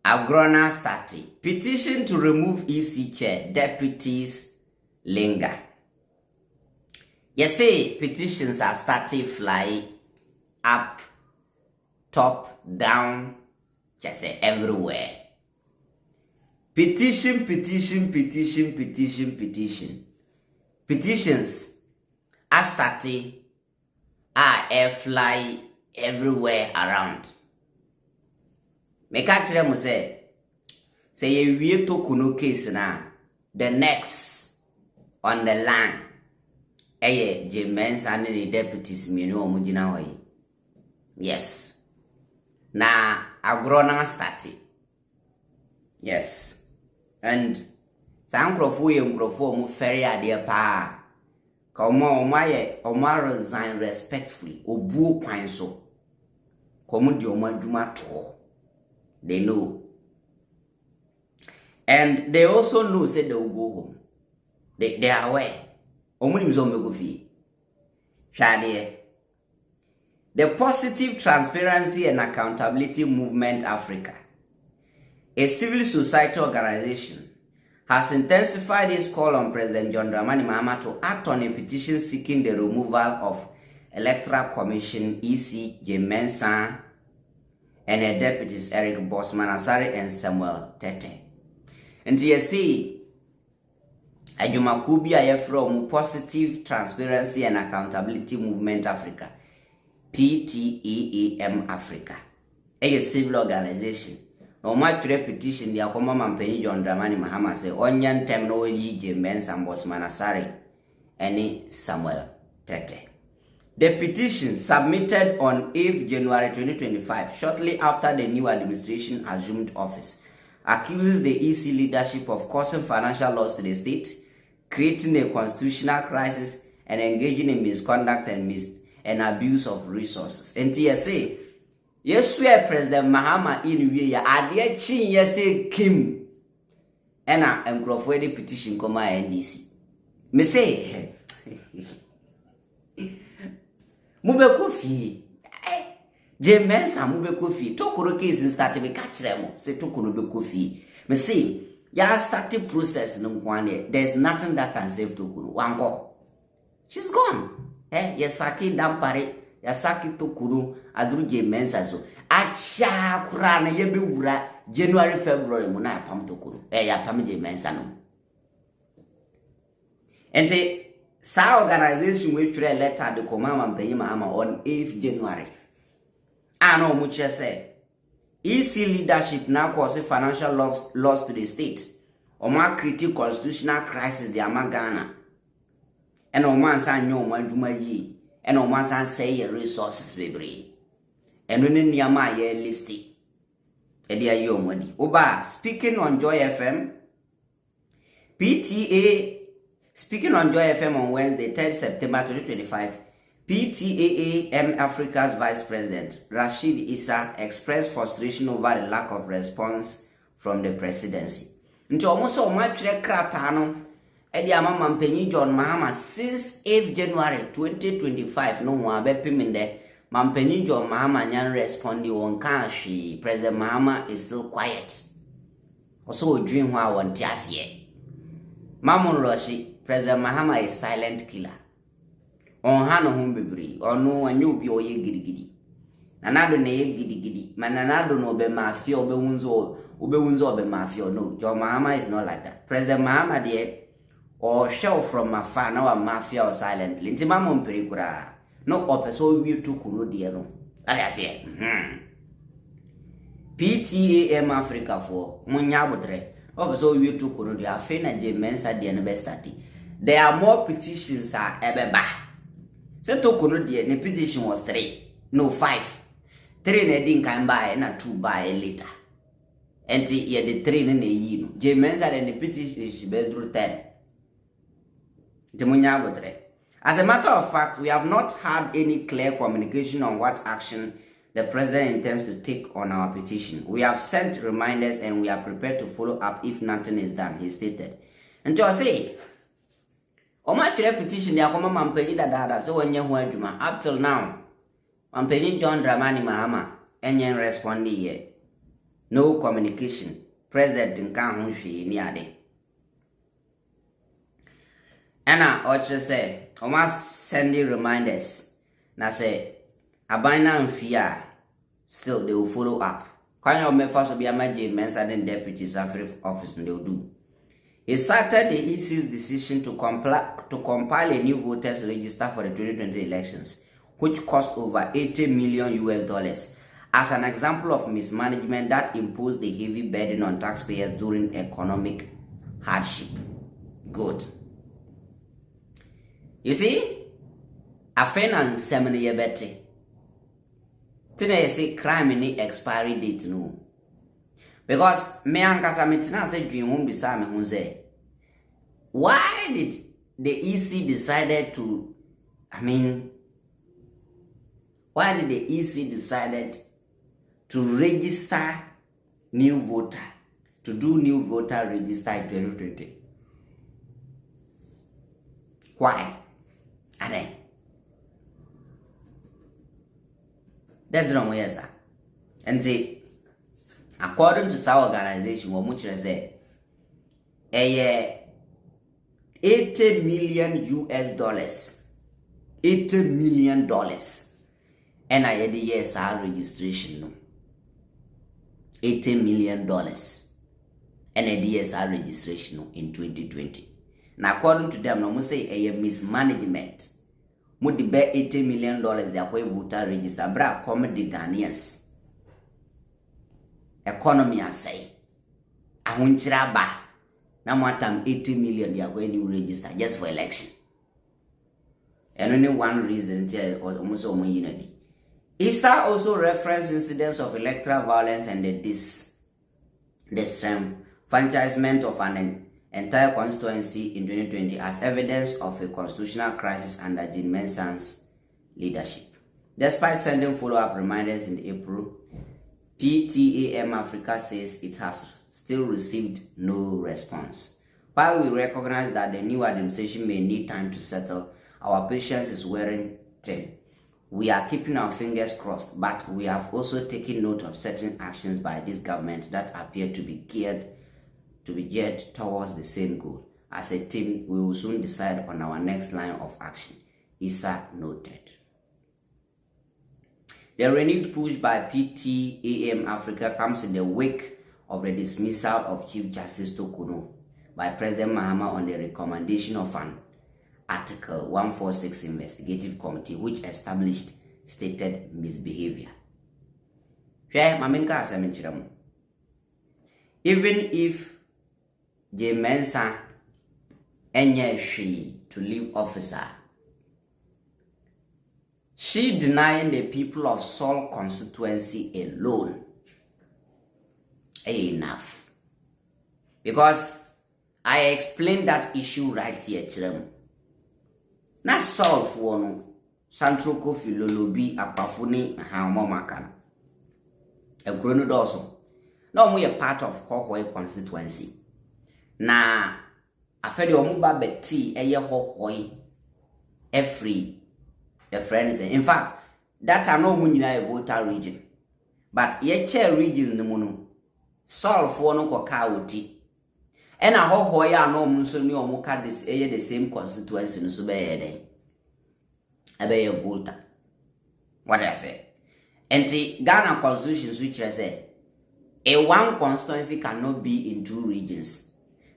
Agrona started. Petition to remove EC chair. Deputies linger. You say petitions are starting fly up, top, down, just say everywhere. Petition. Petitions are starting air fly everywhere around. Make actually mo say you wie to kuno case na the next on the line. Jean Mensah and the deputies me no omo gina hoyi. Yes. Na agrona started. Yes. And sankrofo ye nkrofo mu ferry ade pa. Ka omo resign respectfully. Obuo kwan so. Komo di omo adwuma to. They know. And they also know say they will go home. They are aware. The Positive Transparency and Accountability Movement Africa, a civil society organization, has intensified its call on President John Mahama to act on a petition seeking the removal of Electoral Commission EC Jean Mensah and her deputies Eric Bosman Asari and Samuel Tete. And you see, Ajumakubia from Positive Transparency and Accountability Movement Africa, PTEAM Africa, a civil organization. No much repetition, the Akoma Mampeni John Mahama say, Onyan Temno Jean Mensah Bosman Asari and Samuel Tete. The petition, submitted on 8th January 2025, shortly after the new administration assumed office, accuses the EC leadership of causing financial loss to the state, creating a constitutional crisis, and engaging in misconduct and abuse of resources. And TSA, yes, we are President Mahama in Uya, Adia Chin, yes, Kim, and Grofwedi petition, NDC. Me say, Mube Kofi, Jean Mensah Mube Kofi, Tokuro case started to catch them, say Tokuro Kofi. Me say, ya started process no one day. There's nothing that can save Tokuro. One go. She's gone. Yasaki Dampare, Yasaki Tokuro, Adru Jean Mensah so. Acha Kurana Yebe Ura, January, February, Muna Pam Tokuro. Ya Pam Jean Mensah no. And the Sa organization which read letter the command and pay Mahama on 8th January. I know much say. EC leadership now causes financial loss to the state. Oma create constitutional crisis the Ghana. And Oman san yo maduma yi. And Oman san say resources baby. And when in Yama ye listed. Edia yo money. Oba speaking on Joy FM. Speaking on Joy FM on Wednesday, 3rd September 2025, PTAAM Africa's Vice President, Rashid Issa, expressed frustration over the lack of response from the presidency. Nti almost so much kratano, Edi Amama Mpeni John Mahama since 8th January 2025, no one bepiminde, Mampeni John Mahama nyan respondi on kashi, President Mahama is still quiet. Also dream wa one tiasye. Mamun Roshi, President Mahama is silent killer. On Hano Humbibri, or no one you be oye giddy. Nanado ne giddy. Mananado no be mafia, Ubewunzo be mafia. No, John Mahama is not like that. President Mahama dear, or shell from afar, now a mafia or silently. Inti Mamon Pericura. No opeso you to Kuru dear. I say, PTAM Africa for Munyabutre. So you took on the Afena Jean Mensah the university. There are more petitions are ever back. So took the petition was 3, no 5. 3 didn't come by and 2 by later. And the 3 in the year. Jean Mensah and the petition is bedroom 10. As a matter of fact, we have not had any clear communication on what action the president intends to take on our petition. We have sent reminders and we are prepared to follow up if nothing is done, he stated. And to say, my petition, the Akoma Mampeni Dada, so when you up till now, Mampeni John Dramani Mahama, and you respond yet. no communication. President nka ho hwe ni ade. Ena oche say o must send reminders. Na say abana mfia still they will follow up. Can you make first be a Jean Mensah and deputies office and they will do. He cited the EC's decision to compile a new voters register for the 2020 elections, which cost over $80 million as an example of mismanagement that imposed a heavy burden on taxpayers during economic hardship. Good. You see, a friend and 7 year betting. Today, say crime in expiry date no. Because me ankasa metina say dream home bisa me hu say why did the EC decided to why did the EC decided to register new voter, to do new voter register in 2020? Why? That's wrong, yes, and see, according to our organization, what much say, $80 million $80 million, and I had the ESR registration, no. $80 million, and a DSR registration in 2020. Now, according to them, no must say a mismanagement. Would the bet $80 million they are going voter register, bra comedy Ghanaians. Economy I say. I won't ba. Now one time 80 million they are going to register just for election. And only one reason or almost unity. ISA also referenced incidents of electoral violence and the disenfranchisement of an entire constituency in 2020 as evidence of a constitutional crisis under Jean Mensah's leadership. Despite sending follow-up reminders in April, PTAM Africa says it has still received no response. While we recognize that the new administration may need time to settle, our patience is wearing thin. We are keeping our fingers crossed, but we have also taken note of certain actions by this government that appear to be geared towards the same goal. As a team, we will soon decide on our next line of action, ISA noted. The renewed push by PTAM Africa comes in the wake of the dismissal of Chief Justice Tokuno by President Mahama on the recommendation of an Article 146 investigative committee which established stated misbehavior. Even if Jean Mensah to leave office, she denying the people of Seoul constituency alone enough. Because I explained that issue right here, children. Not Seoul for no Santroko Filolobi Apafuni Hamomakan. A grown also. No, we are part of Hohoi constituency. Na afedi omuba beti eye Hohoi every the friend is in fact that are no munyina a voter region. But ye chair region the mono Seoul for no kokauti. And a Hohoi are no munsoni or muka this the same constituency no subede. Abe a voter. What I say? And the Ghana constitution which I say a one constituency cannot be in two regions.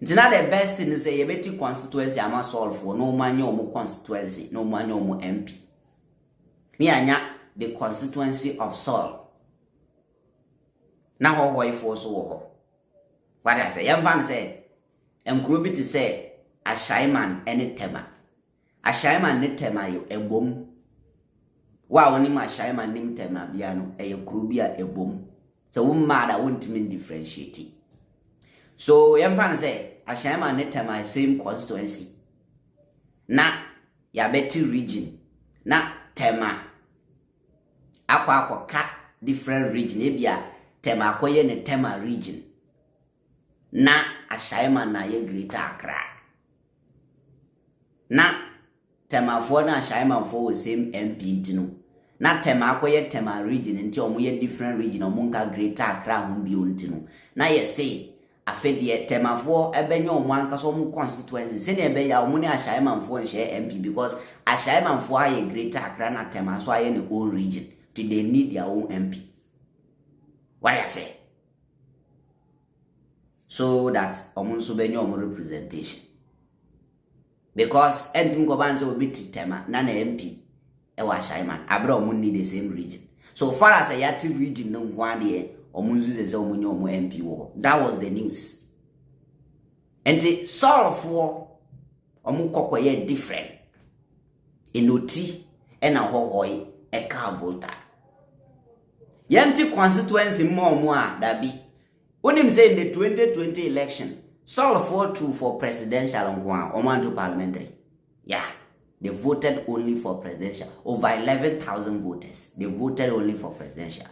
It's not the best thing to say a better constituency I must solve for no money or more constituency, no money or more MP. Nianya the constituency of Seoul. Now how I force over. What I say, young man say, and Gruby to say a shyman any tema. A shyman ne tema you a boom. Wow, only my shyman name tema piano a Grubia a boom. So mad I won't mean differentiating. So young man say a shaman net my same constituency. Na ya beti region. Na tema. Aqua cat different region. Ebia tema koye ne tema region. Na a shaman na ye greater Accra. Na tema for na shaman for the same MP intino. na tema akoye tema region nti omoye different region omunka greater Accra ho bi ontino na ye say afedie temafo ebenye omo anka so omo constituency se ne ebe ya omo ne ahyae manfo nhye MP because ahyae manfo aye greater Accra na tema so aye ne own region till they need their own MP. What I say? So that omo nso benye omo representation. Because entim go ban so obi tema na MP e wa ahyae man abra omo need the same region. So far as a yati region no nwa de omunzuze ze omunye omu MP wo. That was the news. And the sort for omu kokoye different. Inoti ena hohoi e ka volta. Yanti constituency mo a dabi. Unim say in the 2020 election, Saul for two for presidential ngwa omanto parliamentary. Yeah, they voted only for presidential. Over 11,000 voters. They voted only for presidential.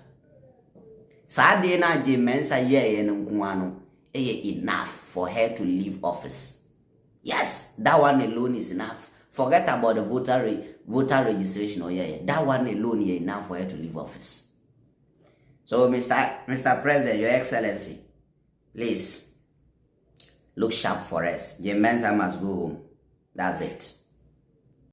Saturday na Jean Mensah ye nkuano enough for her to leave office. Yes, that one alone is enough. Forget about the voter registration or that one alone is enough for her to leave office. So Mr. President, Your Excellency, please look sharp for us. Jean Mensah must go home. That's it.